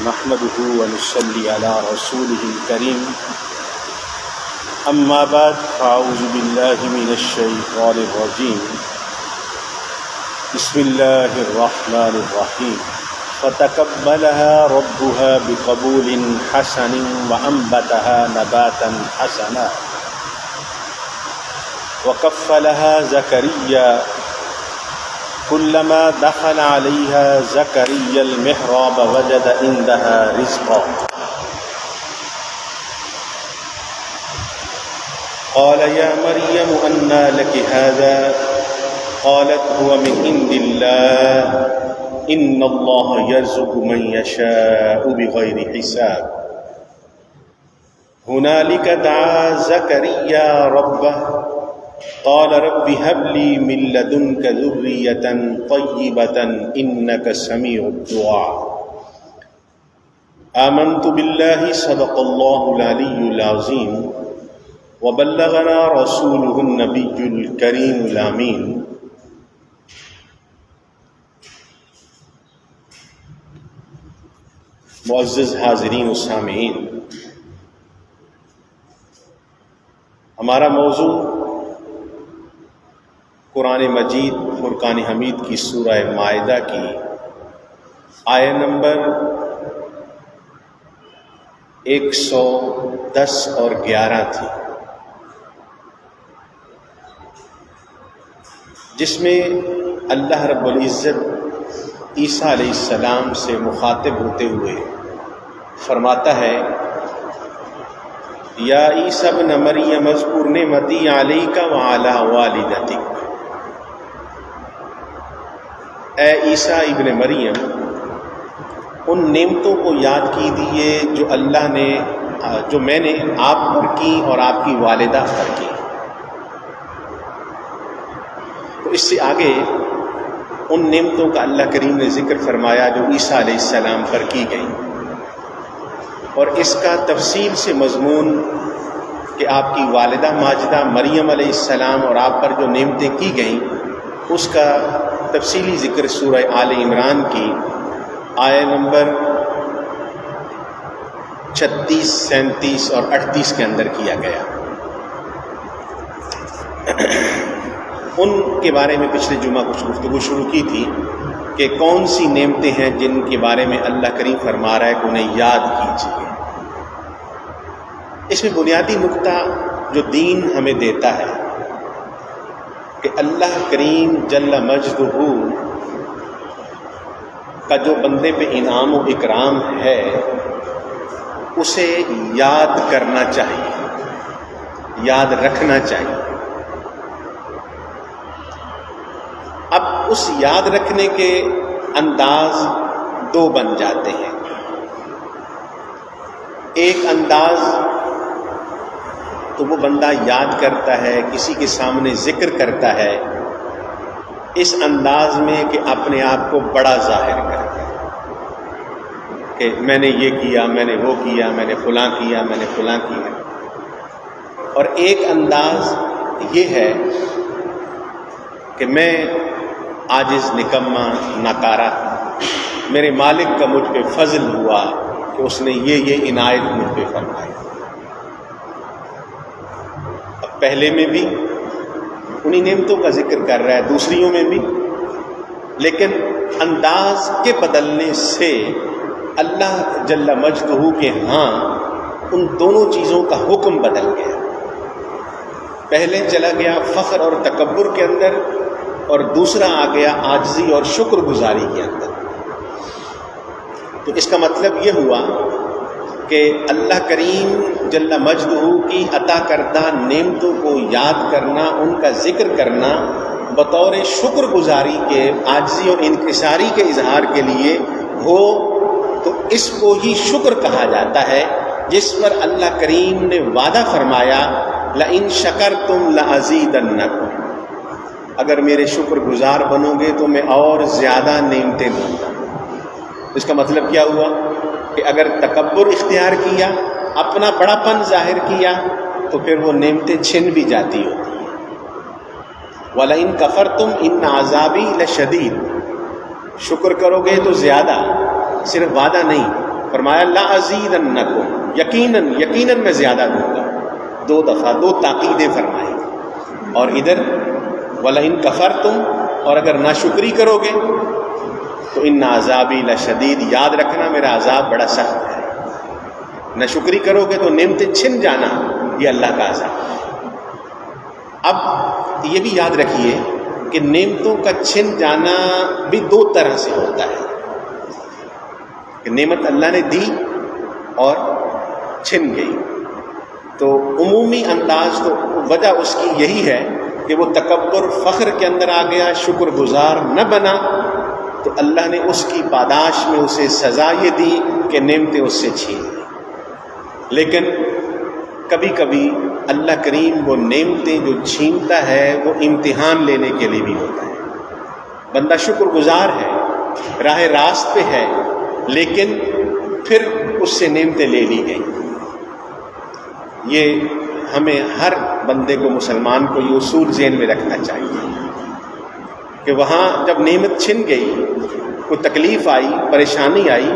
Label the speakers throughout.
Speaker 1: نحمده ونصلي على رسوله الكريم أما بعد فأعوذ بالله من الشيطان الرجيم بسم الله الرحمن الرحيم فتقبلها ربها بقبول حسن وأنبتها نباتا حسنا وكفلها زكريا كلما دخل عليها زكريا المحراب وجد عندها رزقا قال يا مريم أنى لك هذا قالت هو من عند الله إن الله يرزق من يشاء بغير حساب هنالك دعا زكريا ربه قال رب هب لي من لدنك ذرية طيبة إنك سميع الدعاء آمنت بالله صدق الله العلي العظيم وبلغنا رسوله النبي الكريم الأمين معزز حاضرین و سامعین، ہمارا موضوع قرآن مجید فرقان حمید کی سورہ مائدہ کی آیت نمبر 110 اور 11 تھی، جس میں اللہ رب العزت عیسیٰ علیہ السلام سے مخاطب ہوتے ہوئے فرماتا ہے یا عیسیٰ ابن مریم اذکر نعمتی علیک وعلی والدتک، اے عیسیٰ ابن مریم ان نعمتوں کو یاد کیجیے جو اللہ نے جو میں نے آپ پر کی اور آپ کی والدہ پر کی۔ تو اس سے آگے ان نعمتوں کا اللہ کریم نے ذکر فرمایا جو عیسیٰ علیہ السلام پر کی گئی، اور اس کا تفصیل سے مضمون کہ آپ کی والدہ ماجدہ مریم علیہ السلام اور آپ پر جو نعمتیں کی گئیں اس کا تفصیلی ذکر سورہ آل عمران کی آیت نمبر 36، 37 اور 38 کے اندر کیا گیا۔ ان کے بارے میں پچھلے جمعہ کچھ گفتگو شروع کی تھی کہ کون سی نعمتیں ہیں جن کے بارے میں اللہ کریم فرما رہا ہے کہ انہیں یاد کیجیے۔ اس میں بنیادی نقطہ جو دین ہمیں دیتا ہے کہ اللہ کریم جل مجدہ کا جو بندے پہ انعام و اکرام ہے اسے یاد کرنا چاہیے، یاد رکھنا چاہیے۔ اب اس یاد رکھنے کے انداز دو بن جاتے ہیں۔ ایک انداز تو وہ بندہ یاد کرتا ہے، کسی کے سامنے ذکر کرتا ہے اس انداز میں کہ اپنے آپ کو بڑا ظاہر کرتا ہے کہ میں نے یہ کیا، میں نے وہ کیا، میں نے فلاں کیا، میں نے فلاں کیا۔ اور ایک انداز یہ ہے کہ میں عاجز، نکما، ناکارہ، میرے مالک کا مجھ پہ فضل ہوا کہ اس نے یہ عنایت مجھ پہ فرمائی۔ اب پہلے میں بھی انہی نعمتوں کا ذکر کر رہا ہے، دوسریوں میں بھی، لیکن انداز کے بدلنے سے اللہ جل مجدہ کے ہاں ان دونوں چیزوں کا حکم بدل گیا۔ پہلے چلا گیا فخر اور تکبر کے اندر، اور دوسرا آ گیا عاجزی اور شکر گزاری کے اندر۔ تو اس کا مطلب یہ ہوا کہ اللہ کریم جل مجدہ کی عطا کردہ نعمتوں کو یاد کرنا، ان کا ذکر کرنا بطور شکر گزاری کے، عاجزی اور انکساری کے اظہار کے لیے ہو تو اس کو ہی شکر کہا جاتا ہے، جس پر اللہ کریم نے وعدہ فرمایا لَإِن شَكَرْتُمْ لَأَزِيدَنَّكُمْ، اگر میرے شکر گزار بنو گے تو میں اور زیادہ نعمتیں دوں گا۔ اس کا مطلب کیا ہوا کہ اگر تکبر اختیار کیا، اپنا بڑا پن ظاہر کیا، تو پھر وہ نعمتیں چھن بھی جاتی ہوتی ہیں۔ وَلَئِن كَفَرْتُمْ إِنَّ عَذَابِي لَشَدِيدٌ، شکر کرو گے تو زیادہ، صرف وعدہ نہیں فرمایا لا ازیدنکم، یقیناً میں زیادہ دوں گا، 2 دفعہ 2 تاکیدیں فرمائی. اور ادھر وَلَئِن کَفَرْتُمْ، اور اگر ناشکری کرو گے تو ان عذابی لشدید، یاد رکھنا میرا عذاب بڑا سخت ہے. ناشکری کرو گے تو نعمتیں چھن جانا، یہ اللہ کا عذاب. اب یہ بھی یاد رکھیے کہ نعمتوں کا چھن جانا بھی 2 طرح سے ہوتا ہے، کہ نعمت اللہ نے دی اور چھن گئی. تو عمومی انداز تو وجہ اس کی یہی ہے کہ وہ تکبر فخر کے اندر آ گیا، شکر گزار نہ بنا، تو اللہ نے اس کی پاداش میں اسے سزا یہ دی کہ نعمتیں اس سے چھین لی. لیکن کبھی کبھی اللہ کریم وہ نعمتیں جو چھینتا ہے وہ امتحان لینے کے لیے بھی ہوتا ہے. بندہ شکر گزار ہے، راہ راست پہ ہے، لیکن پھر اس سے نعمتیں لے لی گئیں. یہ ہمیں ہر بندے کو، مسلمان کو یہ اصول ذہن میں رکھنا چاہیے کہ وہاں جب نعمت چھن گئی، کوئی تکلیف آئی، پریشانی آئی،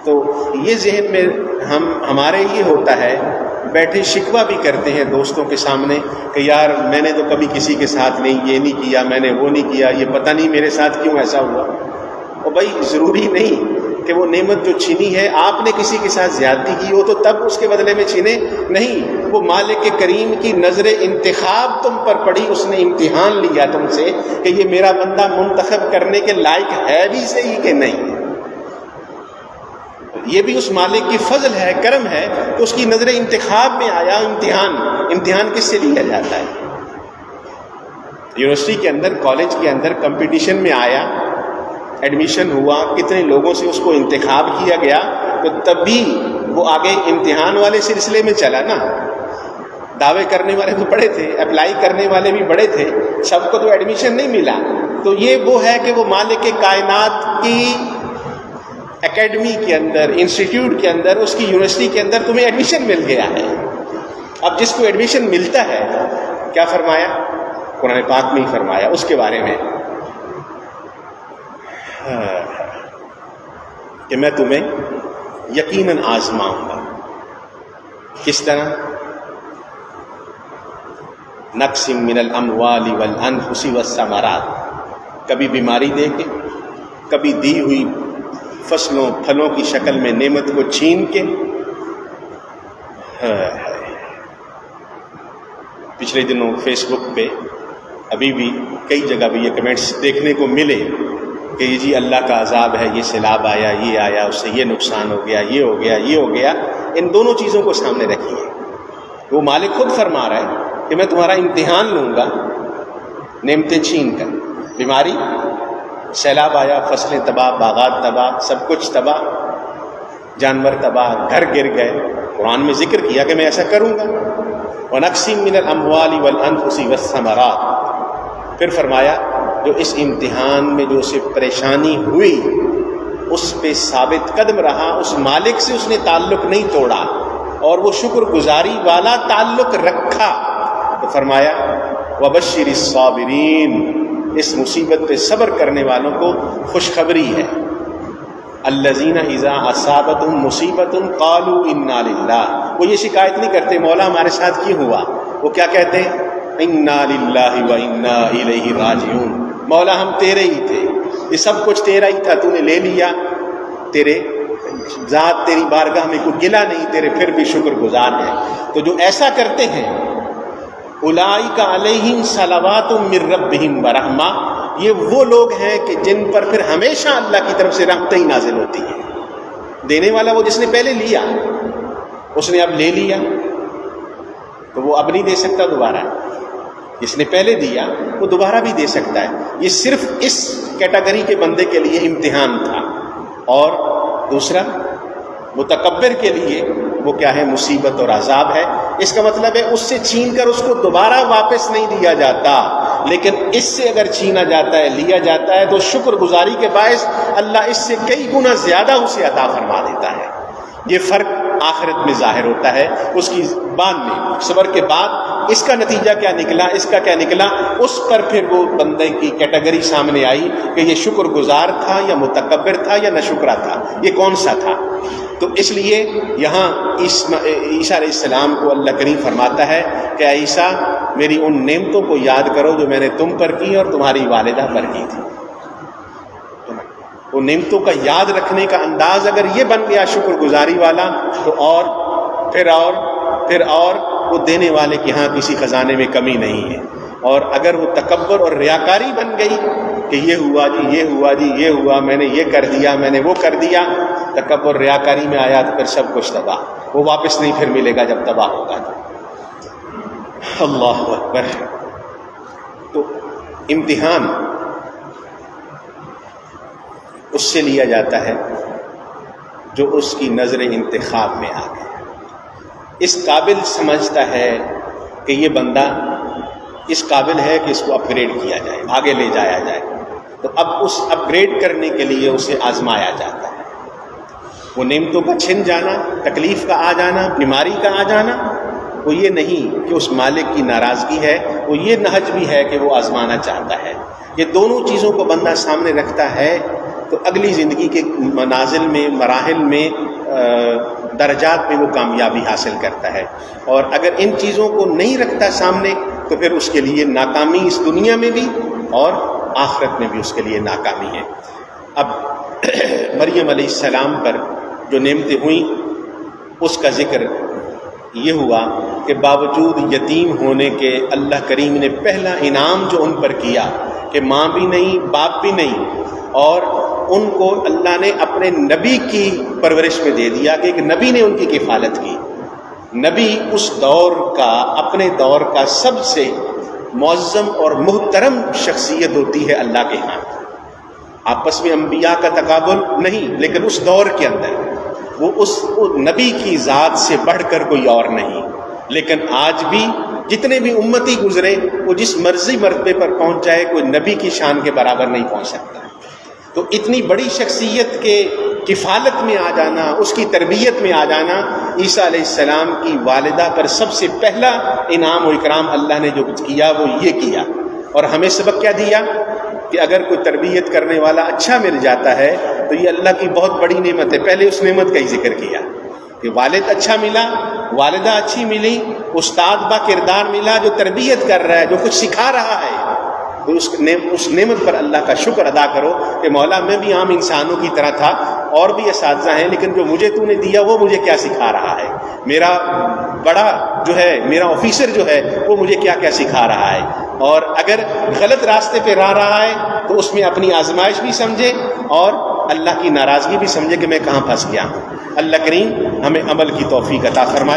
Speaker 1: تو یہ ذہن میں ہمارے یہ ہوتا ہے، بیٹھے شکوہ بھی کرتے ہیں دوستوں کے سامنے کہ یار میں نے تو کبھی کسی کے ساتھ یہ نہیں کیا، میں نے وہ نہیں کیا، یہ پتہ نہیں میرے ساتھ کیوں ایسا ہوا. اور بھائی ضروری نہیں کہ وہ نعمت جو چھینی ہے آپ نے کسی کے ساتھ زیادتی کی ہو تو تب اس کے بدلے میں چھینے نہیں. وہ مالک کریم کی نظر انتخاب تم پر پڑی، اس نے امتحان لیا تم سے کہ یہ میرا بندہ منتخب کرنے کے لائق ہے بھی صحیح کہ نہیں. یہ بھی اس مالک کی فضل ہے، کرم ہے کہ اس کی نظر انتخاب میں آیا. امتحان کس سے لیا جاتا ہے؟ یونیورسٹی کے اندر، کالج کے اندر کمپٹیشن میں آیا، ایڈمیشن ہوا، کتنے لوگوں سے اس کو انتخاب کیا گیا، تو تب بھی وہ آگے امتحان والے سلسلے میں چلا نا. دعوے کرنے والے تو بڑے تھے، اپلائی کرنے والے بھی بڑے تھے، سب کو تو ایڈمیشن نہیں ملا. تو یہ وہ ہے کہ وہ مالک کائنات کی اکیڈمی کے اندر، انسٹیٹیوٹ کے اندر، اس کی یونیورسٹی کے اندر تمہیں ایڈمیشن مل گیا ہے. اب جس کو ایڈمیشن ملتا ہے کیا فرمایا؟ قرآن پاک میں ہی فرمایا اس کے بارے میں کہ میں تمہیں یقیناً آزماؤں گا. کس طرح؟ نقص من الاموال والانفس والثمرات، کبھی بیماری دے کے، کبھی دی ہوئی فصلوں پھلوں کی شکل میں نعمت کو چھین کے. پچھلے دنوں فیس بک پہ ابھی بھی کئی جگہ بھی یہ کمنٹس دیکھنے کو ملے کہ یہ جی اللہ کا عذاب ہے، یہ سیلاب آیا، یہ آیا، اس سے یہ نقصان ہو گیا، یہ ہو گیا، یہ ہو گیا. ان دونوں چیزوں کو سامنے رکھیے. وہ مالک خود فرما رہا ہے کہ میں تمہارا امتحان لوں گا نعمتیں چھین کر. بیماری، سیلاب آیا، فصلیں تباہ، باغات تباہ، سب کچھ تباہ، جانور تباہ، گھر گر گئے. قرآن میں ذکر کیا کہ میں ایسا کروں گا. وَنَقْصٍ مِّنَ الْأَمْوَالِ وَالْأَنفُسِ وَالثَّمَرَاتِ، پھر فرمایا جو اس امتحان میں جو اسے پریشانی ہوئی اس پہ ثابت قدم رہا، اس مالک سے اس نے تعلق نہیں توڑا اور وہ شکر گزاری والا تعلق رکھا، تو فرمایا وَبَشِّرِ الصَّابِرِينَ، اس مصیبت پہ صبر کرنے والوں کو خوشخبری ہے. الذین اذا اصابتهم مصیبت قالوا انا للہ، وہ یہ شکایت نہیں کرتے مولا ہمارے ساتھ کیوں ہوا، وہ کیا کہتے ہیں؟ انا للہ و انا الیہ راجعون، مولا ہم تیرے ہی تھے، یہ سب کچھ تیرا ہی تھا، تو نے لے لیا، تیرے ذات تیری بارگاہ میں کوئی گلہ نہیں، تیرے پھر بھی شکر گزار ہیں. تو جو ایسا کرتے ہیں اولئک علیہم صلوات من ربہم ورحمہ، یہ وہ لوگ ہیں کہ جن پر پھر ہمیشہ اللہ کی طرف سے رحمتیں ہی نازل ہوتی ہیں. دینے والا وہ جس نے پہلے لیا، اس نے اب لے لیا تو وہ اب نہیں دے سکتا دوبارہ. جس نے پہلے دیا وہ دوبارہ بھی دے سکتا ہے. یہ صرف اس کیٹیگری کے بندے کے لیے امتحان تھا. اور دوسرا متکبر کے لیے وہ کیا ہے؟ مصیبت اور عذاب ہے. اس کا مطلب ہے اس سے چھین کر اس کو دوبارہ واپس نہیں دیا جاتا، لیکن اس سے اگر چھینا جاتا ہے، لیا جاتا ہے، تو شکر گزاری کے باعث اللہ اس سے کئی گنا زیادہ اسے عطا فرما دیتا ہے. یہ فرق آخرت میں ظاہر ہوتا ہے اس کی بعد میں، صبر کے بعد اس کا نتیجہ کیا نکلا، اس کا کیا نکلا، اس پر پھر وہ بندے کی کیٹیگری سامنے آئی کہ یہ شکر گزار تھا یا متکبر تھا یا ناشکرا تھا، یہ کون سا تھا۔ تو اس لیے یہاں عیسیٰ علیہ السلام کو اللہ کریم فرماتا ہے کہ عیسیٰ میری ان نعمتوں کو یاد کرو جو میں نے تم پر کی اور تمہاری والدہ پر کی تھی۔ وہ نعمتوں کا یاد رکھنے کا انداز اگر یہ بن گیا شکر گزاری والا، تو اور پھر وہ دینے والے کے ہاں کسی خزانے میں کمی نہیں ہے۔ اور اگر وہ تکبر اور ریاکاری بن گئی کہ یہ ہوا جی، یہ ہوا جی، یہ ہوا، میں نے یہ کر دیا، میں نے وہ کر دیا، تکبر ریاکاری میں آیا تو پھر سب کچھ تباہ، وہ واپس نہیں پھر ملے گا جب تباہ ہوگا تو۔ اللہ اکبر۔ تو امتحان اس سے لیا جاتا ہے جو اس کی نظر انتخاب میں آ گیا، اس قابل سمجھتا ہے کہ یہ بندہ اس قابل ہے کہ اس کو اپ گریڈ کیا جائے، آگے لے جایا جائے، تو اب اس اپ گریڈ کرنے کے لیے اسے آزمایا جاتا ہے۔ وہ نعمتوں کا چھن جانا، تکلیف کا آ جانا، بیماری کا آ جانا، وہ یہ نہیں کہ اس مالک کی ناراضگی ہے، وہ یہ نہج بھی ہے کہ وہ آزمانا چاہتا ہے۔ یہ دونوں چیزوں کو بندہ سامنے رکھتا ہے تو اگلی زندگی کے منازل میں، مراحل میں، درجات میں وہ کامیابی حاصل کرتا ہے۔ اور اگر ان چیزوں کو نہیں رکھتا سامنے تو پھر اس کے لیے ناکامی اس دنیا میں بھی اور آخرت میں بھی اس کے لیے ناکامی ہے۔ اب مریم علیہ السلام پر جو نعمتیں ہوئیں اس کا ذکر یہ ہوا کہ باوجود یتیم ہونے کے اللہ کریم نے پہلا انعام جو ان پر کیا کہ ماں بھی نہیں، باپ بھی نہیں، اور ان کو اللہ نے اپنے نبی کی پرورش میں دے دیا کہ ایک نبی نے ان کی کفالت کی۔ نبی اس دور کا، اپنے دور کا سب سے معظم اور محترم شخصیت ہوتی ہے اللہ کے ہاں۔ آپس میں انبیاء کا تقابل نہیں، لیکن اس دور کے اندر وہ اس نبی کی ذات سے بڑھ کر کوئی اور نہیں۔ لیکن آج بھی جتنے بھی امتی گزرے وہ جس مرضی مرتبے پر پہنچ جائے، کوئی نبی کی شان کے برابر نہیں پہنچ سکتا۔ تو اتنی بڑی شخصیت کے کفالت میں آ جانا، اس کی تربیت میں آ جانا، عیسیٰ علیہ السلام کی والدہ پر سب سے پہلا انعام و اکرام اللہ نے جو کچھ کیا وہ یہ کیا۔ اور ہمیں سبق کیا دیا کہ اگر کوئی تربیت کرنے والا اچھا مل جاتا ہے تو یہ اللہ کی بہت بڑی نعمت ہے۔ پہلے اس نعمت کا ہی ذکر کیا کہ والد اچھا ملا، والدہ اچھی ملی، استاد با کردار ملا جو تربیت کر رہا ہے، جو کچھ سکھا رہا ہے، تو اس نعمت پر اللہ کا شکر ادا کرو کہ مولا میں بھی عام انسانوں کی طرح تھا، اور بھی اساتذہ ہیں، لیکن جو مجھے تو نے دیا وہ مجھے کیا سکھا رہا ہے، میرا بڑا جو ہے، میرا آفیسر جو ہے وہ مجھے کیا کیا سکھا رہا ہے۔ اور اگر غلط راستے پہ راہ رہا ہے تو اس میں اپنی آزمائش بھی سمجھے اور اللہ کی ناراضگی بھی سمجھے کہ میں کہاں پھنس گیا ہوں۔ اللہ کریم ہمیں عمل کی توفیق عطا فرمائے۔